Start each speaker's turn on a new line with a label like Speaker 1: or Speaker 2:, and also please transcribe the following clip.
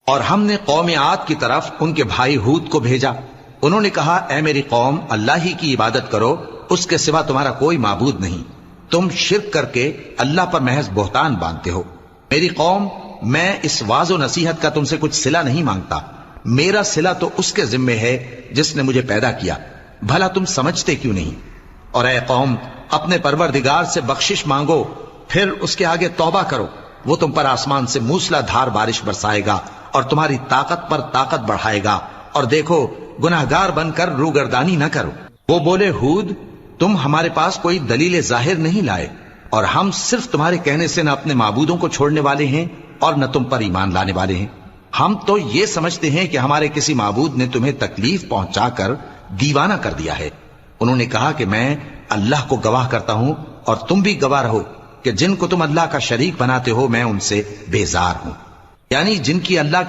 Speaker 1: اور ہم نے قوم عاد کی طرف ان کے بھائی ہود کو بھیجا. انہوں نے کہا اے میری قوم اللہ ہی کی عبادت کرو، اس کے سوا تمہارا کوئی معبود نہیں. تم شرک کر کے اللہ پر محض بہتان باندھتے ہو. میری قوم، میں اس واعظ و نصیحت کا تم سے کچھ صلہ نہیں مانگتا. میرا صلہ تو اس کے ذمے ہے جس نے مجھے پیدا کیا. بھلا تم سمجھتے کیوں نہیں؟ اور اے قوم، اپنے پروردگار سے بخشش مانگو، پھر اس کے آگے توبہ کرو. وہ تم پر آسمان سے موسلا دھار بارش برسائے گا اور تمہاری طاقت پر طاقت بڑھائے گا. اور دیکھو، گناہگار بن کر روگردانی نہ کرو. وہ بولے ہود، تم ہمارے پاس کوئی دلیل ظاہر نہیں لائے، اور ہم صرف تمہارے کہنے سے نہ اپنے معبودوں کو چھوڑنے والے ہیں اور نہ تم پر ایمان لانے والے ہیں. ہم تو یہ سمجھتے ہیں کہ ہمارے کسی معبود نے تمہیں تکلیف پہنچا کر دیوانہ کر دیا ہے. انہوں نے کہا کہ میں اللہ کو گواہ کرتا ہوں اور تم بھی گواہ رہو کہ جن کو تم اللہ کا شریک بناتے ہو میں ان سے بیزار ہوں، یعنی جن کی اللہ کے